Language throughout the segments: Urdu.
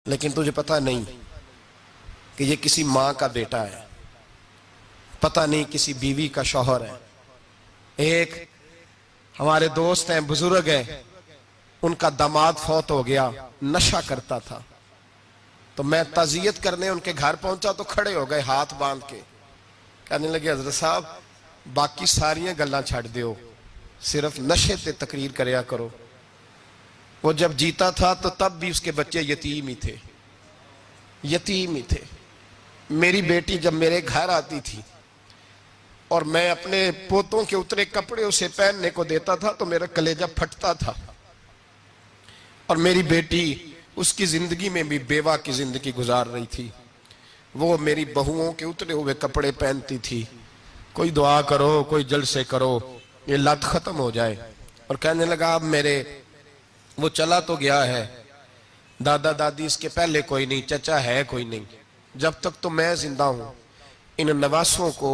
لیکن تجھے پتہ نہیں کہ یہ کسی ماں کا بیٹا ہے، پتہ نہیں کسی بیوی کا شوہر ہے۔ ایک ہمارے دوست ہیں، بزرگ ہیں، ان کا داماد فوت ہو گیا، نشہ کرتا تھا، تو میں تعزیت کرنے ان کے گھر پہنچا تو کھڑے ہو گئے ہاتھ باندھ کے، کہنے لگے حضرت صاحب باقی ساریاں گلاں چھڑ دیو، صرف نشے تے تقریر کریا کرو۔ وہ جب جیتا تھا تو تب بھی اس کے بچے یتیم ہی تھے، یتیم ہی تھے۔ میری بیٹی جب میرے گھر آتی تھی اور میں اپنے پوتوں کے اترے کپڑے اسے پہننے کو دیتا تھا تو میرا کلیجہ پھٹتا تھا، اور میری بیٹی اس کی زندگی میں بھی بیوہ کی زندگی گزار رہی تھی، وہ میری بہوؤں کے اترے ہوئے کپڑے پہنتی تھی۔ کوئی دعا کرو، کوئی جلسے کرو، یہ لت ختم ہو جائے۔ اور کہنے لگا اب میرے وہ چلا تو گیا ہے، دادا دادی اس کے پہلے کوئی نہیں، چچا ہے کوئی نہیں، جب تک تو میں زندہ ہوں ان نواسوں کو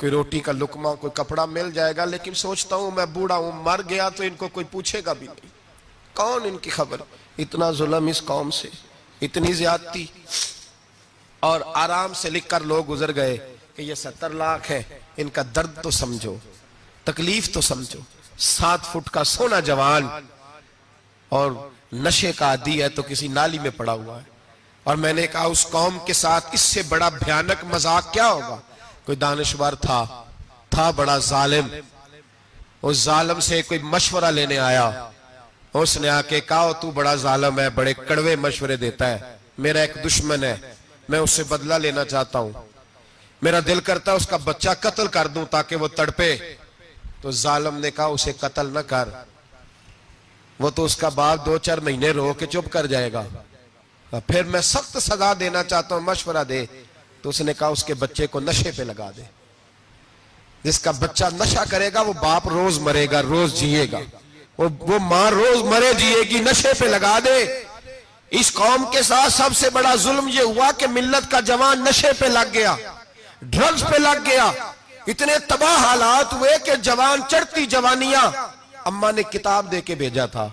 کوئی روٹی کا لقمہ، کوئی کپڑا مل جائے گا، لیکن سوچتا ہوں میں بوڑھا ہوں، مر گیا تو ان کو کوئی پوچھے گا بھی نہیں، کون ان کی خبر۔ اتنا ظلم اس قوم سے، اتنی زیادتی، اور آرام سے لکھ کر لوگ گزر گئے کہ یہ 70 لاکھ ہے، ان کا درد تو سمجھو، تکلیف تو سمجھو۔ 7 فٹ کا سونا جوان اور نشے کا عادی ہے تو کسی نالی میں پڑا ہوا ہے۔ اور میں نے کہا اس قوم کے ساتھ اس سے بڑا بھیانک مذاق کیا ہوگا۔ کوئی دانشور تھا بڑا ظالم، اس ظالم سے کوئی مشورہ لینے آیا، اس نے آ کے کہا تو بڑا ظالم ہے، بڑے کڑوے مشورے دیتا ہے، میرا ایک دشمن ہے، میں اس سے بدلہ لینا چاہتا ہوں، میرا دل کرتا ہے اس کا بچہ قتل کر دوں تاکہ وہ تڑپے۔ تو ظالم نے کہا اسے قتل نہ کر، وہ تو اس کا باپ 2-4 مہینے رو کے چپ کر جائے گا، پھر میں سخت سزا دینا چاہتا ہوں، مشورہ دے۔ تو اس نے کہا اس کے بچے کو نشے پہ لگا دے، جس کا بچہ نشہ کرے گا وہ باپ روز مرے گا، روز جیے گا، وہ ماں روز مرے جیے گی، نشے پہ لگا دے۔ اس قوم کے ساتھ سب سے بڑا ظلم یہ ہوا کہ ملت کا جوان نشے پہ لگ گیا، ڈرگز پہ لگ گیا، اتنے تباہ حالات ہوئے کہ جوان چڑھتی جوانیاں، اماں نے کتاب دے کے بھیجا تھا،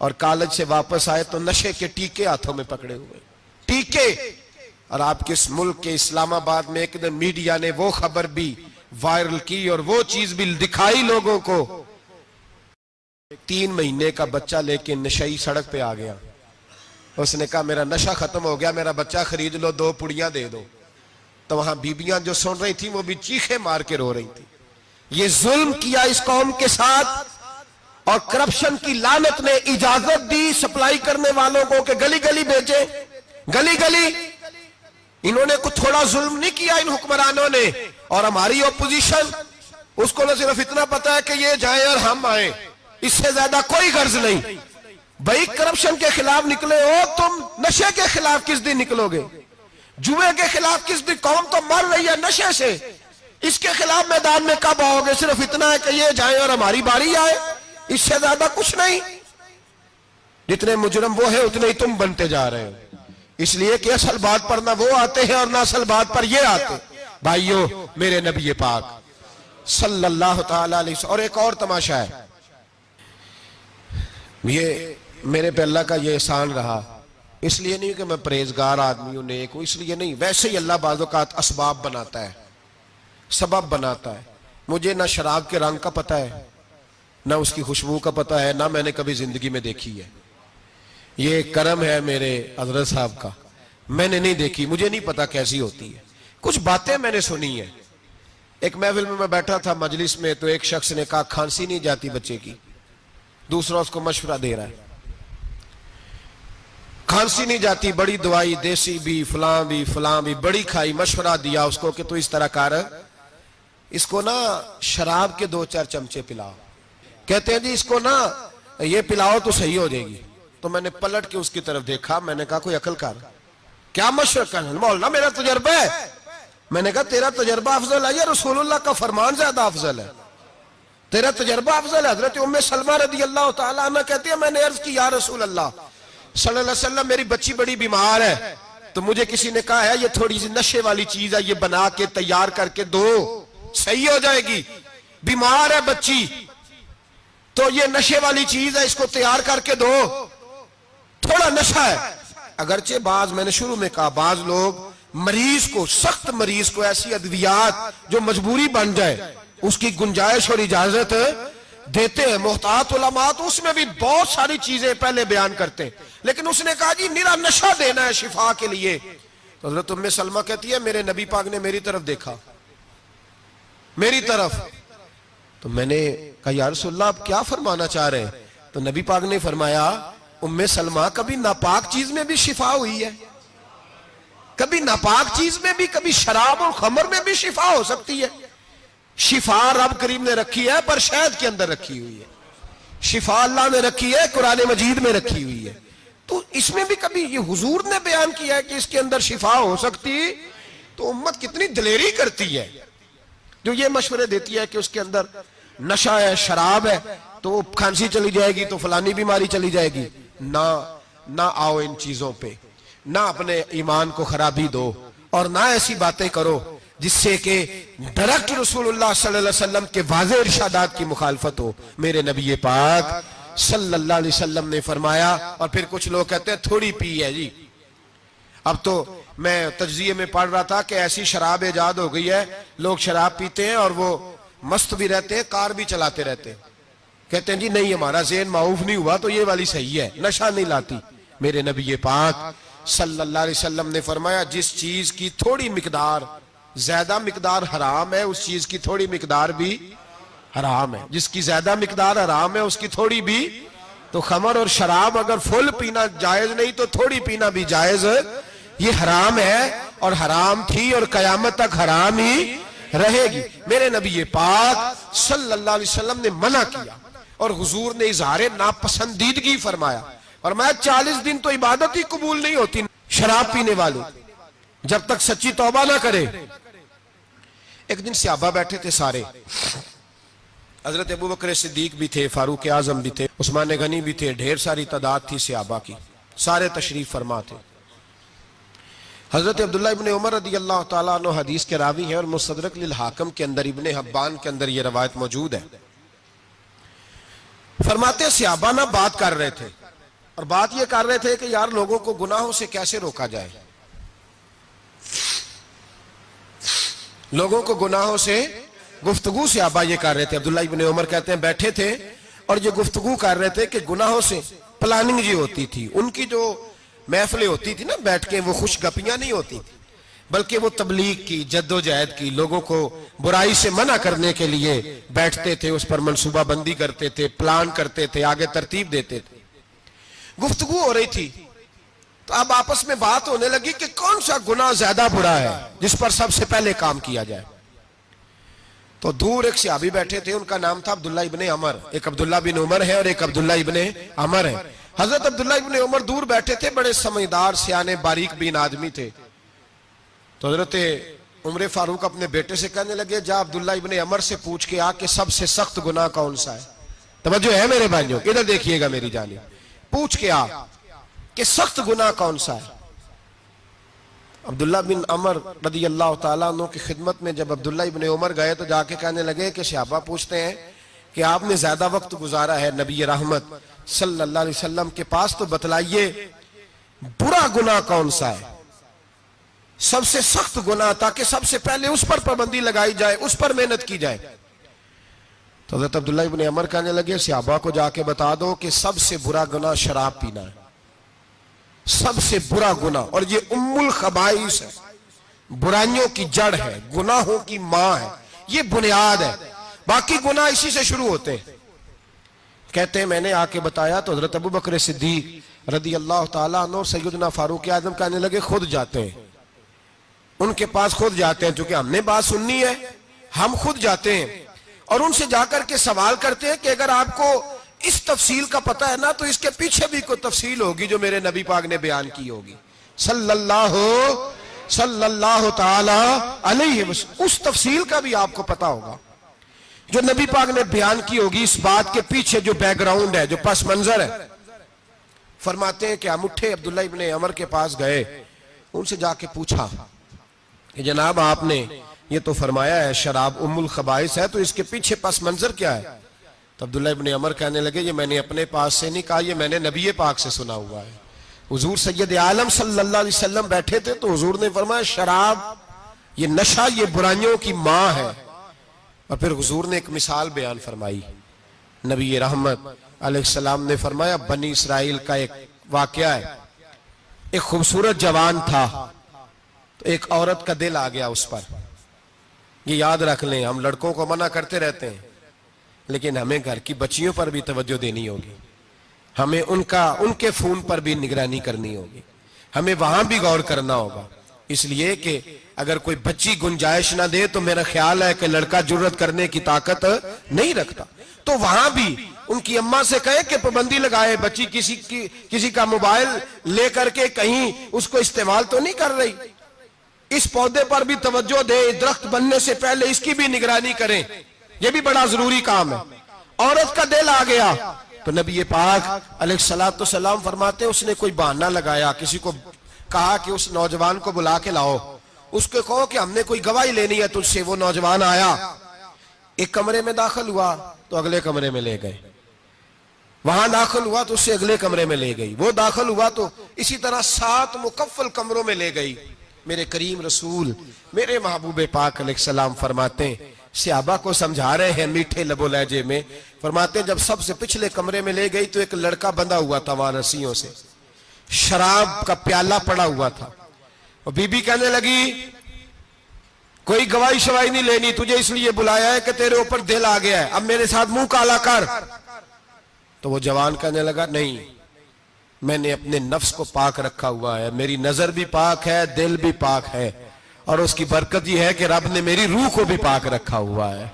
اور کالج سے واپس آئے تو نشے کے ٹیکے ہاتھوں میں پکڑے ہوئے، ٹیکے۔ اور آپ کے اس ملک کے اسلام آباد میں ایک دن میڈیا نے وہ خبر بھی وائرل کی اور وہ چیز بھی دکھائی لوگوں کو، 3 مہینے کا بچہ لے کے نشئی سڑک پہ آ گیا، اس نے کہا میرا نشہ ختم ہو گیا، میرا بچہ خرید لو، 2 پڑیاں دے دو۔ تو وہاں بیبیاں جو سن رہی تھیں وہ بھی چیخیں مار کے رو رہی تھیں۔ یہ ظلم کیا اس قوم کے ساتھ، اور کرپشن کی لعنت نے اجازت دی سپلائی کرنے والوں کو کہ گلی گلی بیچے، گلی گلی۔ انہوں نے کچھ تھوڑا ظلم نہیں کیا ان حکمرانوں نے، اور ہماری اپوزیشن اس کو نہ صرف اتنا پتا ہے کہ یہ جائیں اور ہم آئیں، اس سے زیادہ کوئی غرض نہیں۔ بھائی کرپشن کے خلاف نکلے ہو تم، نشے کے خلاف کس دن نکلو گے؟ جوئے کے خلاف کس دن؟ قوم تو مر رہی ہے نشے سے، اس کے خلاف میدان میں کب آؤ گے؟ صرف اتنا ہے کہ یہ جائیں اور ہماری باری آئے، اس سے زیادہ کچھ نہیں۔ جتنے مجرم وہ ہیں اتنے ہی تم بنتے جا رہے ہو، اس لیے کہ اصل بات پر نہ وہ آتے ہیں اور نہ اصل بات پر یہ آتے۔ بھائیو، میرے نبی پاک صلی اللہ تعالی علیہ وسلم، اور ایک اور تماشا ہے، یہ میرے پہ اللہ کا یہ احسان رہا، اس لیے نہیں کہ میں پرہیزگار آدمی ہوں، نیک ہوں، اس لیے نہیں، ویسے ہی اللہ بعض اوقات اسباب بناتا ہے، سبب بناتا ہے۔ مجھے نہ شراب کے رنگ کا پتہ ہے، نہ اس کی خوشبو کا پتہ ہے، نہ میں نے کبھی زندگی میں دیکھی ہے، یہ کرم ہے میرے حضرت صاحب کا، میں نے نہیں دیکھی، مجھے نہیں پتا کیسی ہوتی ہے، کچھ باتیں میں نے سنی ہیں۔ ایک محفل میں بیٹھا تھا مجلس میں، تو ایک شخص نے کہا کھانسی نہیں جاتی بچے کی، دوسرا اس کو مشورہ دے رہا ہے، کھانسی نہیں جاتی، بڑی دوائی دیسی بھی فلاں بھی بڑی کھائی، مشورہ دیا اس کو کہ تو اس طرح کر، اس کو نا شراب کے 2-4 چمچے پلاؤ، کہتے ہیں جی اس کو نا یہ پلاؤ تو صحیح ہو جائے گی۔ تو میں نے پلٹ کے اس کی طرف دیکھا، میں نے کہا کوئی عقل کر، کیا مشورہ کرنا؟ مولانا میرا تجربہ ہے۔ میں نے کہا تیرا تجربہ افضل ہے یا رسول اللہ کا فرمان زیادہ افضل ہے؟ تیرا تجربہ افضل ہے۔ حضرت ام سلمہ رضی اللہ تعالیٰ عنہ کہتی ہے میں نے عرض کی یا رسول اللہ صلی اللہ علیہ وسلم میری بچی بڑی بیمار ہے، تو مجھے کسی نے کہا ہے یہ تھوڑی سی نشے والی چیز ہے، یہ بنا کے تیار کر کے دو، صحیح ہو جائے گی، بیمار ہے بچی تو یہ نشے والی چیز ہے، اس کو تیار کر کے دو، تھوڑا نشہ ہے۔ اگرچہ بعض میں نے شروع میں کہا بعض لوگ مریض کو سخت مریض کو ایسی ادویات جو مجبوری بن جائے اس کی گنجائش اور اجازت دیتے ہیں. محتاط علماء تو اس میں بھی بہت ساری چیزیں پہلے بیان کرتے ہیں, لیکن اس نے کہا جی نرا نشہ دینا ہے شفا کے لیے. تو حضرت ام سلمہ کہتی ہے میرے نبی پاک نے میری طرف دیکھا, میری طرف, تو میں نے کہا یا رسول اللہ آپ کیا فرمانا چاہ رہے ہیں؟ تو نبی پاک نے فرمایا ام سلمہ کبھی ناپاک چیز میں بھی شفا ہوئی ہے, کبھی ناپاک چیز میں بھی, کبھی شراب اور خمر میں بھی شفا ہو سکتی ہے. شفا رب کریم نے رکھی ہے پر شہد کے اندر رکھی ہوئی ہے, شفا اللہ نے رکھی ہے قرآن مجید میں رکھی ہوئی ہے. تو اس میں بھی کبھی یہ حضور نے بیان کیا ہے کہ اس کے اندر شفا ہو سکتی, تو امت کتنی دلیری کرتی ہے جو یہ مشورے دیتی ہے کہ اس کے اندر نشہ ہے, شراب ہے, تو کھانسی چلی جائے گی تو فلانی بیماری چلی جائے گی. نہ آؤ ان چیزوں پہ, نہ اپنے ایمان کو خرابی دو, اور نہ ایسی باتیں کرو جس سے کہ ڈائریکٹ رسول اللہ صلی اللہ علیہ وسلم کے واضح ارشادات کی مخالفت ہو. میرے نبی پاک صلی اللہ علیہ وسلم نے فرمایا, اور پھر کچھ لوگ کہتے ہیں تھوڑی پی ہے جی. اب تو میں تجزیے میں پڑھ رہا تھا کہ ایسی شراب ایجاد ہو گئی ہے, لوگ شراب پیتے ہیں اور وہ مست بھی رہتے ہیں, کار بھی چلاتے رہتے ہیں, کہتے ہیں جی نہیں ہمارا ذہن معاف نہیں ہوا تو یہ والی صحیح ہے, نشہ نہیں لاتی. میرے نبی پاک صلی اللہ علیہ وسلم نے فرمایا جس چیز کی تھوڑی مقدار, زیادہ مقدار حرام ہے اس چیز کی تھوڑی مقدار بھی حرام ہے. جس کی زیادہ مقدار حرام ہے اس کی تھوڑی بھی. تو خمر اور شراب اگر فل پینا جائز نہیں تو تھوڑی پینا بھی جائز, یہ حرام ہے اور حرام تھی اور قیامت تک حرام ہی رہے گی. میرے نبی پاک صلی اللہ علیہ وسلم نے منع کیا اور حضور نے اظہار ناپسندیدگی فرمایا, فرمایا 40 دن تو عبادت ہی قبول نہیں ہوتی شراب پینے والے جب تک سچی توبہ نہ کرے. ایک دن صحابہ بیٹھے تھے سارے, حضرت ابوبکر صدیق بھی تھے, فاروق اعظم بھی تھے, عثمان غنی بھی تھے, ڈھیر ساری تعداد تھی صحابہ کی, سارے تشریف فرما تھے. حضرت عبداللہ ابن عمر رضی اللہ تعالیٰ عنہ حدیث کے راوی ہیں اور مستدرک للحاکم کے اندر, ابن حبان کے اندر یہ روایت موجود ہے. فرماتے صحابہ نہ بات کر رہے تھے, اور بات یہ کر رہے تھے کہ یار لوگوں کو گناہوں سے کیسے روکا جائے, لوگوں کو گناہوں سے گفتگو صحابہ یہ کر رہے تھے. عبداللہ ابن عمر کہتے ہیں بیٹھے تھے اور یہ گفتگو کر رہے تھے کہ گناہوں سے پلاننگ جی ہوتی تھی, ان کی جو محفلیں ہوتی تھی نا بیٹھ کے, وہ خوش گپیاں نہیں ہوتی تھی بلکہ وہ تبلیغ کی, جد و جہد کی, لوگوں کو برائی سے منع کرنے کے لیے بیٹھتے تھے, اس پر منصوبہ بندی کرتے تھے, پلان کرتے تھے, آگے ترتیب دیتے تھے. گفتگو ہو رہی تھی تو اب آپس میں بات ہونے لگی کہ کون سا گناہ زیادہ برا ہے جس پر سب سے پہلے کام کیا جائے. تو دور ایک صحابی بیٹھے تھے, ان کا نام تھا عبداللہ ابن عمر. ایک عبداللہ بن عمر ہے اور ایک عبداللہ ابن عمر ہے. حضرت عبداللہ ابن عمر دور بیٹھے تھے, بڑے سمجھدار سیانے باریک بین آدمی تھے. تو حضرت عمر فاروق اپنے بیٹے سے کہنے لگے جا عبداللہ ابن عمر سے پوچھ کے آ کہ سب سے سخت گناہ کون سا ہے. توجہ ہے میرے بھائیوں, ادھر دیکھیے گا میری جانب, پوچھ کے آ کہ سخت گناہ کون سا ہے. عبداللہ بن عمر رضی اللہ تعالیٰ عنہ کی خدمت میں جب عبداللہ ابن عمر گئے تو جا کے کہنے لگے کہ صحابہ پوچھتے ہیں کہ آپ نے زیادہ وقت گزارا ہے نبی رحمت صلی اللہ علیہ وسلم کے پاس, تو بتلائیے برا گناہ کون سا ہے, سب سے سخت گناہ, تاکہ سب سے پہلے اس پر پابندی لگائی جائے, اس پر محنت کی جائے. تو حضرت عبداللہ ابن عمر کہنے لگے صحابہ کو جا کے بتا دو کہ سب سے برا گناہ شراب پینا ہے, سب سے برا گناہ, اور یہ ام الخبائث ہے, برائیوں کی جڑ ہے, گناہوں کی ماں ہے, یہ بنیاد ہے, باقی گناہ اسی سے شروع ہوتے ہیں. کہتے ہیں میں نے آ کے بتایا تو حضرت ابوبکر صدیق رضی اللہ تعالیٰ عنہ سیدنا فاروق اعظم کہنے لگے خود جاتے ہیں, ان کے پاس خود جاتے ہیں, چونکہ ہم نے بات سننی ہے ہم خود جاتے ہیں اور ان سے جا کر کے سوال کرتے ہیں کہ اگر آپ کو اس تفصیل کا پتہ ہے نا تو اس کے پیچھے بھی کوئی تفصیل ہوگی جو میرے نبی پاک نے بیان کی ہوگی صلی اللہ تعالی علیہ وسلم, اس تفصیل کا بھی آپ کو پتہ ہوگا جو نبی پاک نے بیان کی ہوگی, اس بات کے پیچھے جو بیک گراؤنڈ ہے, جو پس منظر ہے. فرماتے ہیں کہ ہم اٹھے, عبداللہ ابن عمر کے پاس گئے, ان سے جا کے پوچھا کہ جناب آپ نے یہ تو فرمایا ہے شراب ام الخبائث ہے, تو اس کے پیچھے پس منظر کیا ہے؟ تو عبداللہ ابن عمر کہنے لگے یہ میں نے اپنے پاس سے نہیں کہا, یہ میں نے نبی پاک سے سنا ہوا ہے حضور سید عالم صلی اللہ علیہ وسلم بیٹھے تھے تو حضور نے فرمایا شراب یہ نشہ یہ برائیوں کی ماں ہے. اور پھر حضور نے ایک مثال بیان فرمائی. نبی رحمت علیہ السلام نے فرمایا بنی اسرائیل کا ایک واقعہ ہے. ایک خوبصورت جوان تھا تو ایک عورت کا دل آ گیا اس پر. یہ یاد رکھ لیں, ہم لڑکوں کو منع کرتے رہتے ہیں لیکن ہمیں گھر کی بچیوں پر بھی توجہ دینی ہوگی, ہمیں ان کے فون پر بھی نگرانی کرنی ہوگی, ہمیں وہاں بھی غور کرنا ہوگا. اس لیے کہ اگر کوئی بچی گنجائش نہ دے تو میرا خیال ہے کہ لڑکا جرت کرنے کی طاقت نہیں رکھتا. تو وہاں بھی ان کی اماں سے کہے کہ پابندی لگائے, بچی کسی کا موبائل لے کر کے کہیں اس کو استعمال تو نہیں کر رہی, اس پودے پر بھی توجہ دے, درخت بننے سے پہلے اس کی بھی نگرانی کریں, یہ بھی بڑا ضروری کام ہے. عورت کا دل آ گیا تو نبی پاک علیہ الصلوۃ والسلام فرماتے اس نے کوئی بہانہ لگایا, کسی کو کہا کہ اس نوجوان کو بلا کے لاؤ, اس کو کہو کہ ہم نے کوئی گواہی لینی ہے تجھ سے. وہ نوجوان آیا, ایک کمرے میں داخل ہوا تو اگلے کمرے میں لے گئے, وہاں داخل ہوا تو اس سے اگلے کمرے میں لے گئی, وہ داخل ہوا تو اسی طرح 7 مکفل کمروں میں لے گئی. میرے کریم رسول میرے محبوب پاک علیہ السلام فرماتے ہیں, صحابہ کو سمجھا رہے ہیں میٹھے لب و لہجے میں, فرماتے ہیں جب سب سے پچھلے کمرے میں لے گئی تو ایک لڑکا بندھا ہوا تھا وہاں رسیوں سے, شراب کا پیالہ پڑا ہوا تھا. اور بی بی کہنے لگی کوئی گواہی شواہی نہیں لینی, تجھے اس لیے بلایا ہے کہ تیرے اوپر دل آ گیا ہے, اب میرے ساتھ منہ کالا کر. تو وہ جوان کہنے لگا نہیں, میں نے اپنے نفس کو پاک رکھا ہوا ہے, میری نظر بھی پاک ہے, دل بھی پاک ہے, اور اس کی برکت یہ ہے کہ رب نے میری روح کو بھی پاک رکھا ہوا ہے,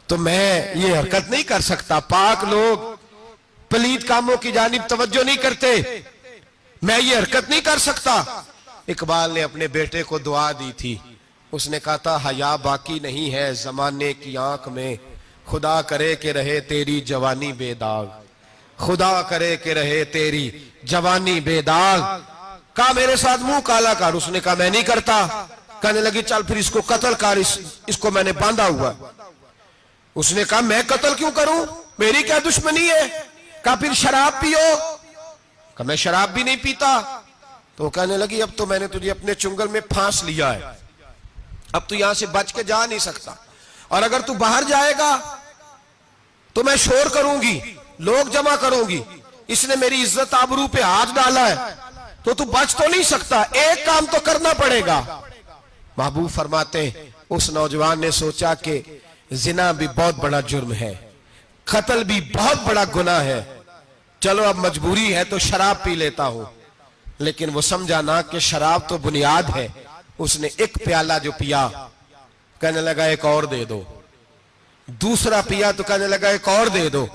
تو میں یہ حرکت نہیں کر سکتا. پاک لوگ پلید کاموں کی جانب توجہ نہیں کرتے, میں یہ حرکت نہیں کر سکتا. اقبال نے اپنے بیٹے کو دعا دی تھی, اس نے کہا تھا حیا باقی نہیں ہے زمانے کی آنکھ میں, خدا کرے کہ رہے تیری جوانی بے داغ, خدا کرے کہ رہے تیری جوانی بے داغ. کہا میرے ساتھ منہ کالا کر, اس نے کہا میں نہیں کرتا. کہنے لگی چل پھر اس کو قتل کر, اس کو میں نے باندھا ہوا. اس نے کہا میں قتل کیوں کروں, میری کیا دشمنی ہے. کہا پھر شراب پیو, کہا میں شراب بھی نہیں پیتا. تو کہنے لگی اب تو میں نے تجھے اپنے چنگل میں پھانس لیا ہے, اب تو یہاں سے بچ کے جا نہیں سکتا, اور اگر تو باہر جائے گا تو میں شور کروں گی, لوگ جمع کروں گی, اس نے میری عزت آبرو پہ ہاتھ ڈالا ہے, تو بچ تو نہیں سکتا, ایک کام تو کرنا پڑے گا. محبوب فرماتے ہیں اس نوجوان نے سوچا کہ زنا بھی بہت بڑا جرم ہے, قتل بھی بہت بڑا گناہ ہے, چلو اب مجبوری ہے تو شراب پی لیتا ہوں. لیکن وہ سمجھا نہ کہ شراب تو بنیاد ہے. اس نے ایک پیالہ جو پیا, کہنے لگا ایک اور دے دو, دوسرا پیا تو کہنے لگا ایک اور دے دو.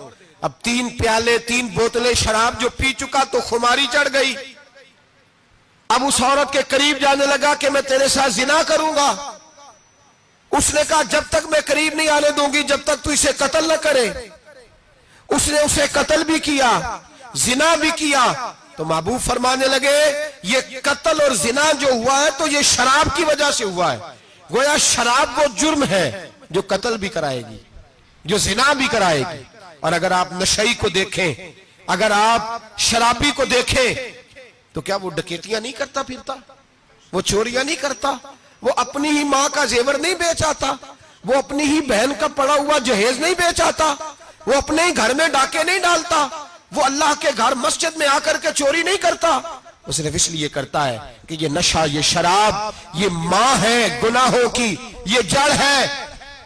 اب 3 پیالے 3 بوتلیں شراب جو پی چکا تو خماری چڑھ گئی. اب اس عورت کے قریب جانے لگا کہ میں تیرے ساتھ زنا کروں گا. اس نے کہا جب تک میں قریب نہیں آنے دوں گی جب تک تو اسے قتل نہ کرے. اس نے اسے قتل بھی کیا, زنا بھی کیا. تو محبوب فرمانے لگے یہ قتل اور زنا جو ہوا ہے تو یہ شراب کی وجہ سے ہوا ہے. گویا شراب وہ جرم ہے جو قتل بھی کرائے گی, جو زنا بھی کرائے گی. اور اگر آپ نشئی کو دیکھیں, اگر آپ شرابی کو دیکھیں تو کیا وہ ڈکیتیاں نہیں کرتا پھرتا, وہ چوریاں نہیں کرتا, وہ اپنی ہی ماں کا زیور نہیں بیچ آتا, وہ اپنی ہی بہن کا پڑا ہوا جہیز نہیں بیچ آتا, وہ اپنے ہی گھر میں ڈاکے نہیں ڈالتا, وہ اللہ کے گھر مسجد میں آ کر کے چوری نہیں کرتا. وہ صرف اس لیے کرتا ہے کہ یہ نشہ, یہ شراب, یہ ماں ہے گناہوں کی, یہ جڑ ہے.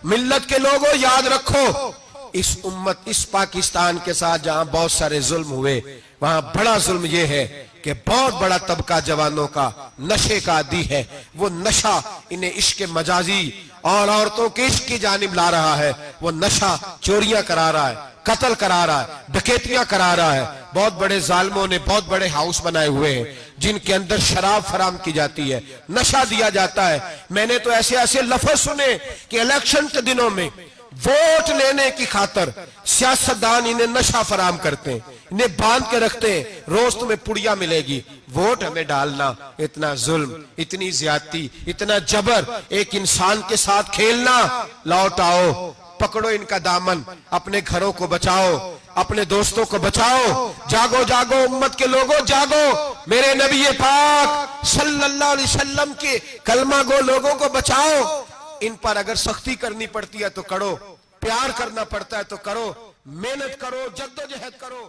ملت کے لوگوں یاد رکھو, اس امت اس پاکستان کے ساتھ جہاں بہت سارے ظلم ہوئے, وہاں بڑا ظلم یہ ہے کہ بہت بڑا طبقہ جوانوں کا نشے کا عادی ہے. وہ نشہ انہیں عشق مجازی اور عورتوں کے عشق کی جانب لا رہا ہے. وہ نشہ چوریاں کرا رہا ہے, قتل کرا رہا ہے, ڈکیتیاں کرا رہا ہے. بہت بڑے ظالموں نے بہت بڑے ہاؤس بنائے ہوئے ہیں جن کے اندر شراب فراہم کی جاتی ہے, نشہ دیا جاتا ہے. میں نے تو ایسے ایسے لفظ سنے کہ الیکشن کے دنوں میں ووٹ لینے کی خاطر سیاستدان انہیں نشہ فراہم کرتے ہیں, انہیں باندھ کے رکھتے ہیں, روز تمہیں پڑیا ملے گی, ووٹ ہمیں ڈالنا. اتنا ظلم, اتنی زیادتی, اتنا جبر, ایک انسان کے ساتھ کھیلنا. لوٹ آؤ, پکڑو ان کا دامن, اپنے گھروں کو بچاؤ. اپنے دوستوں کو بچاؤ. جاگو جاگو امت کے لوگوں جاگو. میرے نبی پاک صلی اللہ علیہ وسلم کے کلمہ گو لوگوں کو بچاؤ. ان پر اگر سختی کرنی پڑتی ہے تو کرو, پیار کرنا پڑتا ہے تو کرو, محنت کرو, جدوجہد کرو.